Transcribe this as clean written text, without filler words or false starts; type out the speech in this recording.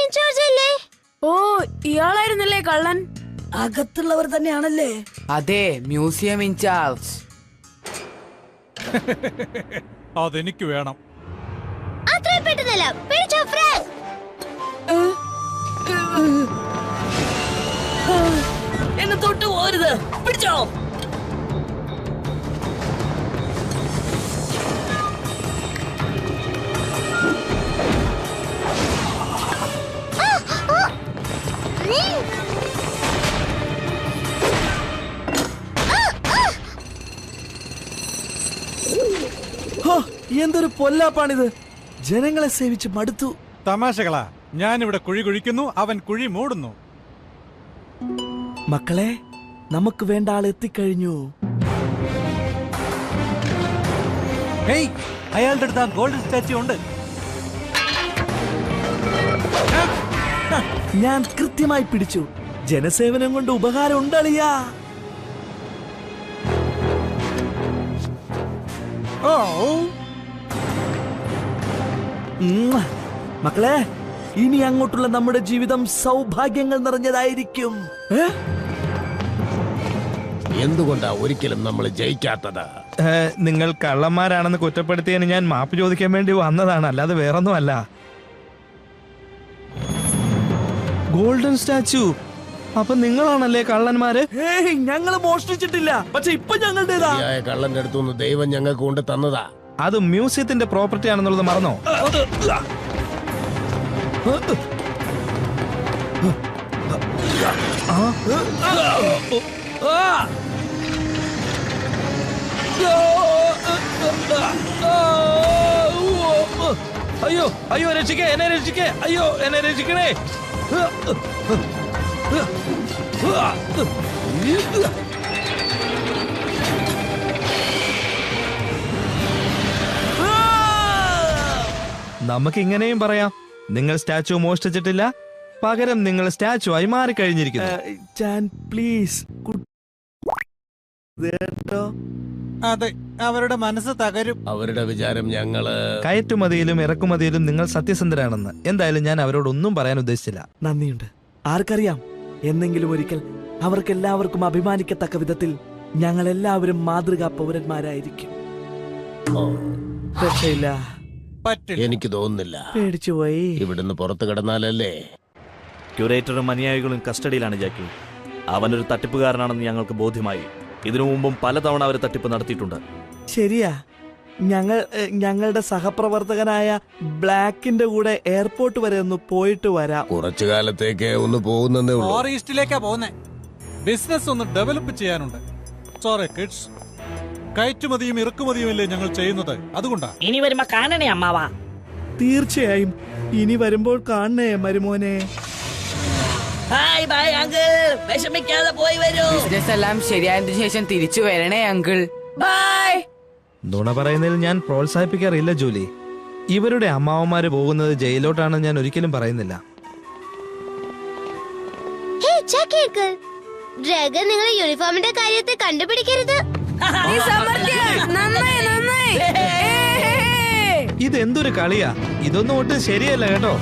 In charge അല്ലേ? ഓ, ഇയാളായിരുന്നല്ലേ കള്ളൻ? അകത്തുള്ളവർ തന്നെയാണല്ലേ? അതെ, മ്യൂസിയം ഇൻചാർജ്. അതെനിക്ക് വേണം. അത്രയും പെട്ടെന്നല്ല. പിടിച്ചോ ഫ്രാങ്ക്. എന്നെ തൊട്ട് പോരുത്. പിടിച്ചോ. എന്തൊരു പൊല്ലാപ്പാണിത്. ജനങ്ങളെ സേവിച്ച് മടുത്തു. തമാശകളാ. ഞാനിവിടെ കുഴി കുഴിക്കുന്നു, അവൻ കുഴി മൂടുന്നു. മക്കളെ, നമുക്ക് വേണ്ട ആൾ എത്തിക്കഴിഞ്ഞു. ഹേയ്, അയാളുടെ അടുത്ത് ആ ഗോൾഡൻ സ്റ്റാച്യു ഉണ്ട്. ഞാൻ കൃത്യമായി പിടിച്ചു. ജനസേവനം കൊണ്ട് ഉപകാരം ഉണ്ടളിയാ. ഓ, മക്കളെ, ഇനി അങ്ങോട്ടുള്ള നമ്മുടെ ജീവിതം സൗഭാഗ്യങ്ങൾ നിറഞ്ഞതായിരിക്കും. എന്തുകൊണ്ടാ ഒരിക്കലും നമ്മൾ ജയിക്കാത്തത്? നിങ്ങൾ കള്ളന്മാരാണെന്ന് കുറ്റപ്പെടുത്തിയതിന് ഞാൻ മാപ്പ് ചോദിക്കാൻ വേണ്ടി വന്നതാണ്, അല്ലാതെ വേറൊന്നുമല്ല. ഗോൾഡൻ സ്റ്റാച്യു, അപ്പൊ നിങ്ങളാണല്ലേ കള്ളന്മാര്? ഞങ്ങൾ മോഷ്ടിച്ചിട്ടില്ല, പക്ഷെ ഇപ്പൊ ഞങ്ങളുടേതാ. കള്ളന്റെ അടുത്തുനിന്ന് ദൈവം ഞങ്ങൾക്ക് കൊണ്ട് തന്നതാ. അത് മ്യൂസിയത്തിന്റെ പ്രോപ്പർട്ടി ആണെന്നുള്ളത് മറന്നോ? അയ്യോ അയ്യോ, രക്ഷിക്കേ, എന്നെ രക്ഷിക്കേ, അയ്യോ എന്നെ രക്ഷിക്കണേ. നമുക്ക് ഇങ്ങനെയും പറയാം, നിങ്ങൾ സ്റ്റാച്ചു മോഷ്ടിച്ചിട്ടില്ല, പകരം നിങ്ങൾ സ്റ്റാച്ചു ആയി മാറിക്കഴിഞ്ഞിരിക്കുന്നു. പ്ലീസ്. അതെ, അവരുടെ മനസ്സ് തകരും. അവരുടെ വിചാരം ഞങ്ങള് കയറ്റുമതിയിലും ഇറക്കുമതിയിലും നിങ്ങൾ സത്യസന്ധരാണെന്ന്. എന്തായാലും ഞാൻ അവരോടൊന്നും പറയാൻ ഉദ്ദേശിച്ചില്ല. നന്ദിയുണ്ട്. ആർക്കറിയാം, എന്നെങ്കിലും ഒരിക്കൽ അവർക്കെല്ലാവർക്കും അഭിമാനിക്കത്തക്ക വിധത്തിൽ ഞങ്ങൾ എല്ലാവരും മാതൃകാ പൗരന്മാരായിരിക്കും. രക്ഷയില്ല. എനിക്ക് തോന്നുന്നില്ല. പേടിച്ചുപോയി. ഇവിടുന്ന് പുറത്തു കിടന്നാലല്ലേ. ക്യൂറേറ്ററും അനുയായികളും കസ്റ്റഡിയിലാണ് ജാക്കി. അവനൊരു തട്ടിപ്പുകാരനാണെന്ന് ഞങ്ങൾക്ക് ബോധ്യമായി. ഇതിനു മുമ്പും പലതവണ അവർ തട്ടിപ്പ് നടത്തിയിട്ടുണ്ട്. ശരിയാ. ഞങ്ങളുടെ സഹപ്രവർത്തകനായ ബ്ലാക്കിന്റെ കൂടെ എയർപോർട്ട് വരെ ഒന്ന് പോയിട്ട് വരാം. കുറച്ചു കാലത്തേക്ക് ഒന്ന് പോകുന്നതേ ഉള്ളൂ. ഫോർ ഈസ്റ്റിലേക്കാ പോകുന്നേ. ബിസിനസ് ഒന്ന് ഡെവലപ്പ് ചെയ്യാനുണ്ട്. സോറി കിഡ്സ്, കയറ്റുമതിയും ഇറക്കുമതിയുമല്ലേ ഞങ്ങൾ ചെയ്യുന്നത്, അതുകൊണ്ടാ. ഇനി വരുമ്പോ കാണണേ അമ്മാവാ. തീർച്ചയായും ഇനി വരുമ്പോൾ കാണണേ മരുമോനെ. ഹായ് ബൈ അങ്കിൾ, വിഷമിക്കാതെ പോയി വരൂ. ബിസിനസ് എല്ലാം ശരിയായതിനു ശേഷം തിരിച്ചു വരണേ അങ്കിൾ. ബൈ. നുണ പറയുന്നതിൽ ഞാൻ പ്രോത്സാഹിപ്പിക്കാറില്ല ജൂലി. ഇവരുടെ അമ്മാവന്മാര് പോകുന്നത് ജയിലോട്ടാണെന്ന് ഞാൻ ഒരിക്കലും പറയുന്നില്ല. ഡ്രാഗൺ, നിങ്ങൾ യൂണിഫോമിന്റെ കാര്യത്തെ കണ്ടുപിടിക്കരുത്. ഇതെന്തൊരു കളിയാ, ഇതൊന്നും ഒട്ടും ശരിയല്ല കേട്ടോ.